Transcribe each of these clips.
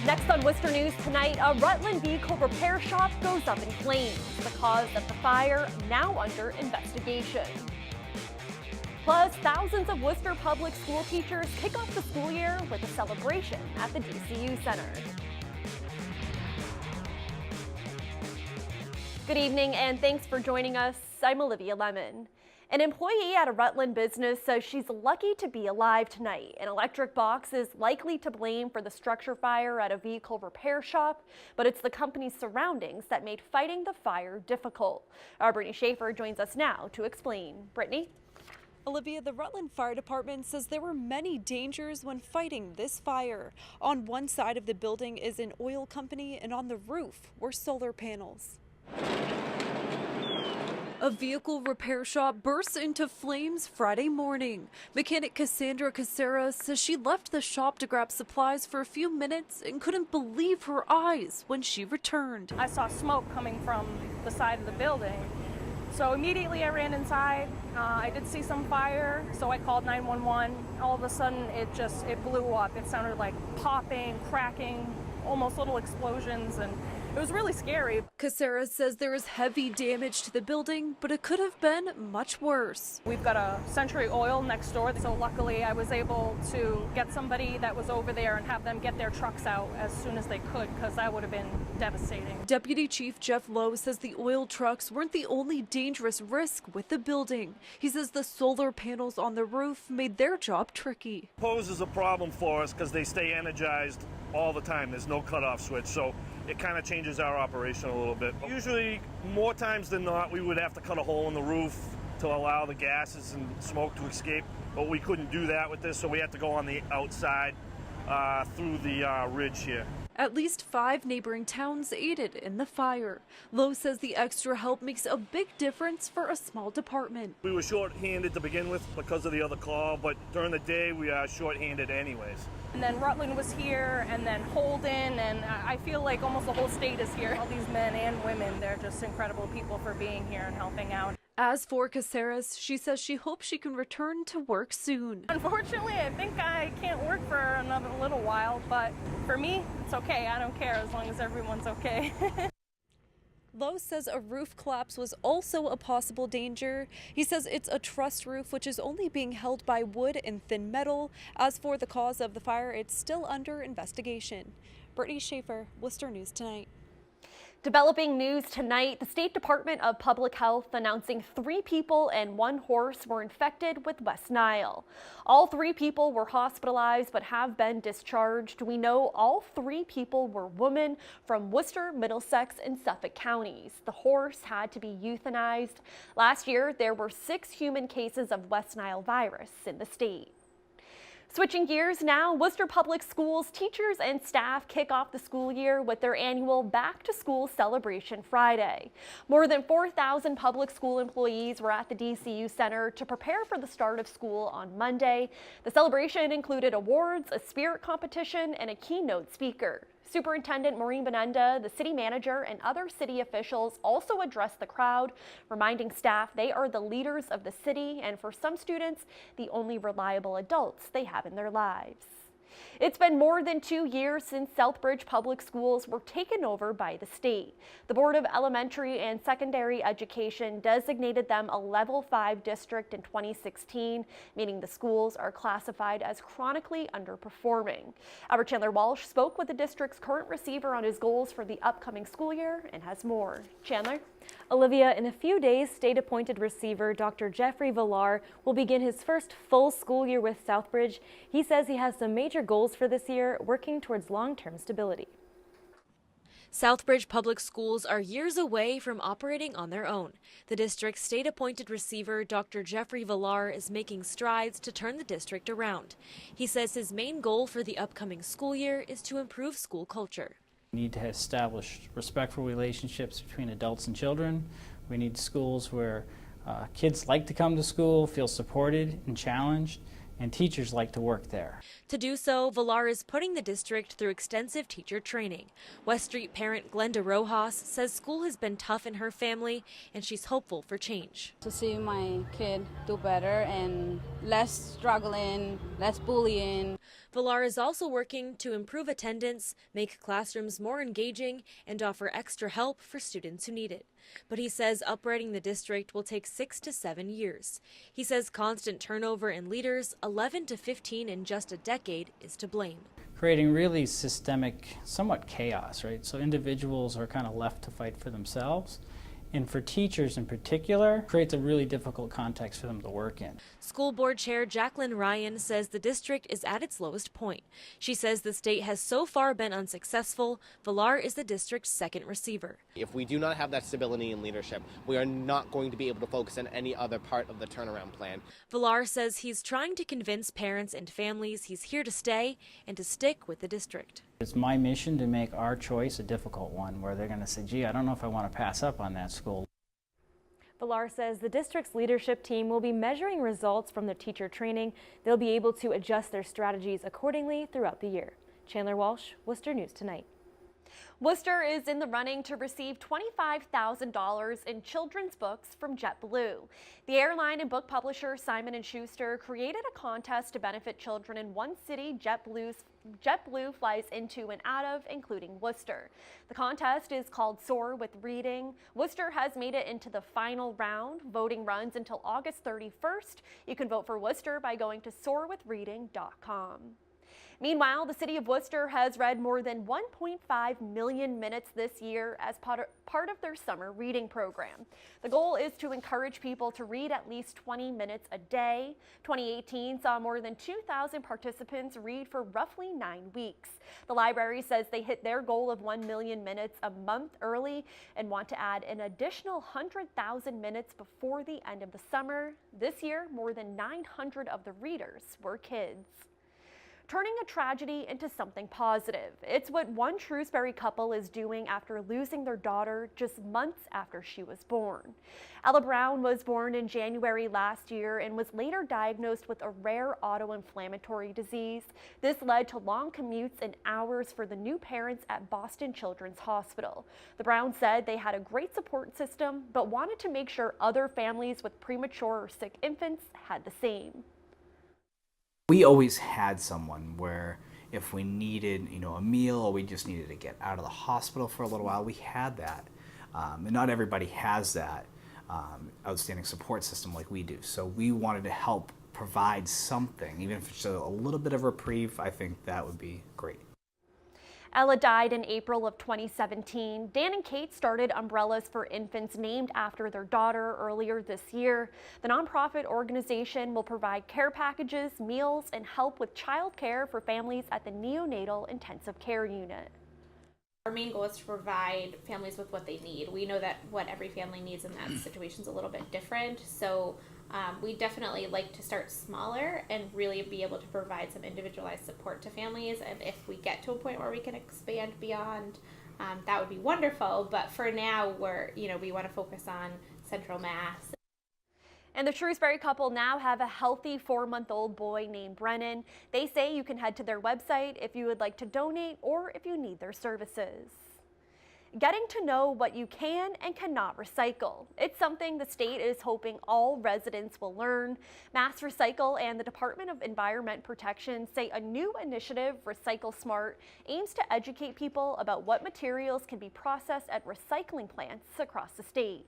Next on Worcester News tonight, a Rutland vehicle repair shop goes up in flames. The cause of the fire now under investigation. Plus, thousands of Worcester public school teachers kick off the school year with a celebration at the DCU Center. Good evening and thanks for joining us. I'm Olivia Lemon. An employee at a Rutland business says she's lucky to be alive tonight. An electric box is likely to blame for the structure fire at a vehicle repair shop, but it's the company's surroundings that made fighting the fire difficult. Our Brittany Schaefer joins us now to explain. Brittany? Olivia, the Rutland Fire Department says there were many dangers when fighting this fire. On one side of the building is an oil company, and on the roof were solar panels. A vehicle repair shop burst into flames Friday morning. Mechanic Cassandra Casera says she left the shop to grab supplies for a few minutes and couldn't believe her eyes when she returned. I saw smoke coming from the side of the building. So immediately I ran inside. I did see some fire, so I called 911. All of a sudden it blew up. It sounded like popping, cracking, almost little explosions, and it was really scary. Casera says there is heavy damage to the building, but it could have been much worse. We've got a Century Oil next door, so luckily I was able to get somebody that was over there and have them get their trucks out as soon as they could, because that would have been devastating. Deputy Chief Jeff Lowe says the oil trucks weren't the only dangerous risk with the building. He says the solar panels on the roof made their job tricky. Poses a problem for us because they stay energized all the time. There's no cutoff switch, so it kind of changes our operation a little bit. Usually, more times than not, we would have to cut a hole in the roof to allow the gases and smoke to escape, but we couldn't do that with this, so we had to go on the outside through the ridge here. At least 5 neighboring towns aided in the fire. Lowe says the extra help makes a big difference for a small department. We were short-handed to begin with because of the other call, but during the day we are short-handed anyways. And then Rutland was here, and then Holden, and I feel like almost the whole state is here. All these men and women, they're just incredible people for being here and helping out. As for Caceres, she says she hopes she can return to work soon. Unfortunately, I think I can't work for another little while, but for me, it's okay. I don't care as long as everyone's okay. Lowe says a roof collapse was also a possible danger. He says it's a truss roof, which is only being held by wood and thin metal. As for the cause of the fire, it's still under investigation. Brittany Schaefer, Worcester News Tonight. Developing news tonight, the State Department of Public Health announcing 3 people and 1 horse were infected with West Nile. All 3 people were hospitalized but have been discharged. We know all 3 people were women from Worcester, Middlesex, and Suffolk counties. The horse had to be euthanized. Last year, there were 6 human cases of West Nile virus in the state. Switching gears now, Worcester Public Schools teachers and staff kick off the school year with their annual Back to School celebration Friday. More than 4,000 public school employees were at the DCU Center to prepare for the start of school on Monday. The celebration included awards, a spirit competition, and a keynote speaker. Superintendent Maureen Benenda, the city manager, and other city officials also addressed the crowd, reminding staff they are the leaders of the city and for some students, the only reliable adults they have in their lives. It's been more than 2 years since Southbridge Public Schools were taken over by the state. The Board of Elementary and Secondary Education designated them a Level 5 district in 2016, meaning the schools are classified as chronically underperforming. Our Chandler Walsh spoke with the district's current receiver on his goals for the upcoming school year and has more. Chandler? Olivia, in a few days, state-appointed receiver Dr. Jeffrey Villar will begin his first full school year with Southbridge. He says he has some major goals for this year, working towards long-term stability. Southbridge Public Schools are years away from operating on their own. The district's state-appointed receiver, Dr. Jeffrey Villar, is making strides to turn the district around. He says his main goal for the upcoming school year is to improve school culture. We need to establish respectful relationships between adults and children. We need schools where kids like to come to school, feel supported and challenged, and teachers like to work there. To do so, Villar is putting the district through extensive teacher training. West Street parent Glenda Rojas says school has been tough in her family and she's hopeful for change. To see my kid do better and less struggling, less bullying. Villar is also working to improve attendance, make classrooms more engaging, and offer extra help for students who need it. But he says uprighting the district will take 6 to 7 years. He says constant turnover in leaders, 11 to 15 in just a decade, is to blame. Creating really systemic, somewhat chaos, right? So individuals are kind of left to fight for themselves. And for teachers in particular, creates a really difficult context for them to work in. School Board Chair Jacqueline Ryan says the district is at its lowest point. She says the state has so far been unsuccessful. Villar is the district's second receiver. If we do not have that stability in leadership, we are not going to be able to focus on any other part of the turnaround plan. Villar says he's trying to convince parents and families he's here to stay and to stick with the district. It's my mission to make our choice a difficult one where they're going to say, gee, I don't know if I want to pass up on that school. Villar says the district's leadership team will be measuring results from their teacher training. They'll be able to adjust their strategies accordingly throughout the year. Chandler Walsh, Worcester News Tonight. Worcester is in the running to receive $25,000 in children's books from JetBlue. The airline and book publisher Simon & Schuster created a contest to benefit children in one city JetBlue flies into and out of, including Worcester. The contest is called Soar with Reading. Worcester has made it into the final round. Voting runs until August 31st. You can vote for Worcester by going to soarwithreading.com. Meanwhile, the city of Worcester has read more than 1.5 million minutes this year as part of their summer reading program. The goal is to encourage people to read at least 20 minutes a day. 2018 saw more than 2,000 participants read for roughly 9 weeks. The library says they hit their goal of 1 million minutes a month early and want to add an additional 100,000 minutes before the end of the summer. This year, more than 900 of the readers were kids. Turning a tragedy into something positive. It's what one Shrewsbury couple is doing after losing their daughter just months after she was born. Ella Brown was born in January last year and was later diagnosed with a rare autoinflammatory disease. This led to long commutes and hours for the new parents at Boston Children's Hospital. The Browns said they had a great support system, but wanted to make sure other families with premature or sick infants had the same. We always had someone where if we needed, a meal or we just needed to get out of the hospital for a little while, we had that. And not everybody has that outstanding support system like we do. So we wanted to help provide something, even if it's a little bit of reprieve. I think that would be great. Ella died in April of 2017. Dan and Kate started Umbrellas for Infants named after their daughter earlier this year. The nonprofit organization will provide care packages, meals, and help with child care for families at the neonatal intensive care unit. Our main goal is to provide families with what they need. We know that what every family needs in that situation is a little bit different. So we definitely like to start smaller and really be able to provide some individualized support to families. And if we get to a point where we can expand beyond, that would be wonderful. But for now, we want to focus on Central Mass. And the Shrewsbury couple now have a healthy 4-month-old boy named Brennan. They say you can head to their website if you would like to donate or if you need their services. Getting to know what you can and cannot recycle. It's something the state is hoping all residents will learn. Mass Recycle and the Department of Environment Protection say a new initiative, Recycle Smart, aims to educate people about what materials can be processed at recycling plants across the state.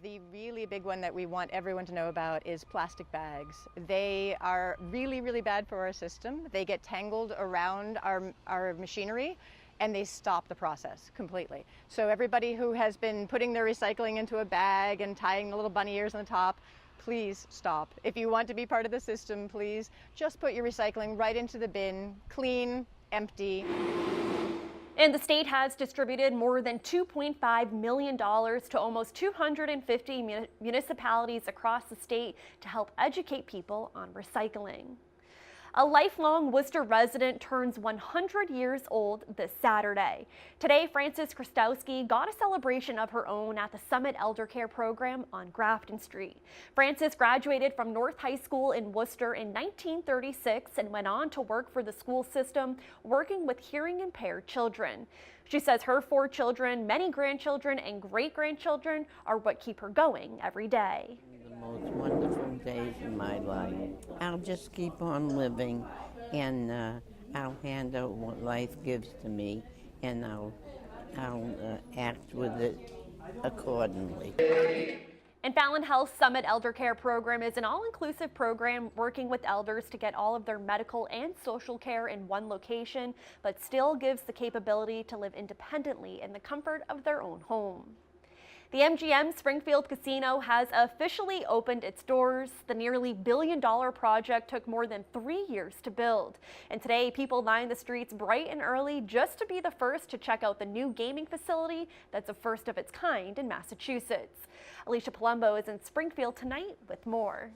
The really big one that we want everyone to know about is plastic bags. They are really, really bad for our system. They get tangled around our machinery and they stop the process completely. So everybody who has been putting their recycling into a bag and tying the little bunny ears on the top, please stop. If you want to be part of the system, please just put your recycling right into the bin, clean, empty. And the state has distributed more than $2.5 million to almost 250 municipalities across the state to help educate people on recycling. A lifelong Worcester resident turns 100 years old this Saturday. Today, Frances Krastowski got a celebration of her own at the Summit Elder Care Program on Grafton Street. Frances graduated from North High School in Worcester in 1936 and went on to work for the school system, working with hearing impaired children. She says her 4 children, many grandchildren, and great-grandchildren are what keep her going every day. Most wonderful days in my life. I'll just keep on living, and I'll handle what life gives to me, and I'll act with it accordingly. And Fallon Health Summit Elder Care Program is an all-inclusive program working with elders to get all of their medical and social care in one location, but still gives the capability to live independently in the comfort of their own home. The MGM Springfield Casino has officially opened its doors. The nearly $1 billion project took more than 3 years to build. And today, people lined the streets bright and early just to be the first to check out the new gaming facility that's a first of its kind in Massachusetts. Alicia Palumbo is in Springfield tonight with more.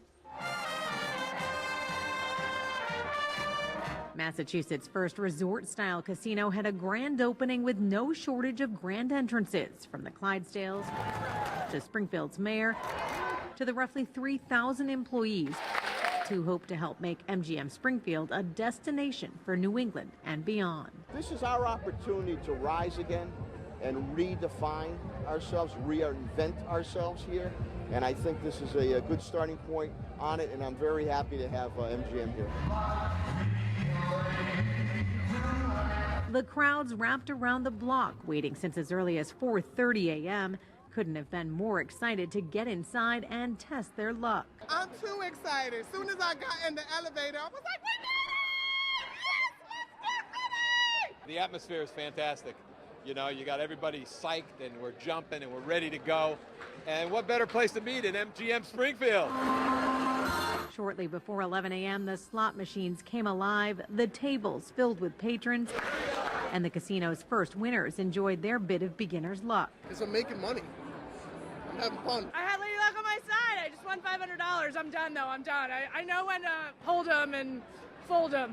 Massachusetts' first resort-style casino had a grand opening with no shortage of grand entrances, from the Clydesdales to Springfield's mayor to the roughly 3,000 employees who hope to help make MGM Springfield a destination for New England and beyond. This is our opportunity to rise again and redefine ourselves, reinvent ourselves here, and I think this is a good starting point on it, and I'm very happy to have MGM here. The crowds wrapped around the block, waiting since as early as 4:30 a.m. Couldn't have been more excited to get inside and test their luck. I'm too excited. As soon as I got in the elevator, I was like, we did it! The atmosphere is fantastic. You know, you got everybody psyched and we're jumping and we're ready to go. And what better place to meet in MGM Springfield? Shortly before 11 a.m., the slot machines came alive, the tables filled with patrons, and the casino's first winners enjoyed their bit of beginner's luck. Because I'm making money. I'm having fun. I had Lady Luck on my side. I just won $500. I'm done, though. I'm done. I know when to hold them and fold them.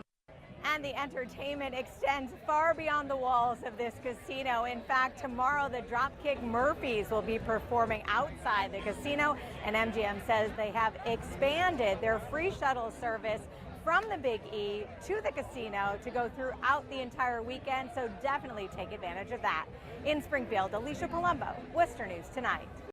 And the entertainment extends far beyond the walls of this casino. In fact, tomorrow the Dropkick Murphys will be performing outside the casino, and MGM says they have expanded their free shuttle service from the Big E to the casino to go throughout the entire weekend, so definitely take advantage of that. In Springfield, Alicia Palumbo, Worcester News Tonight.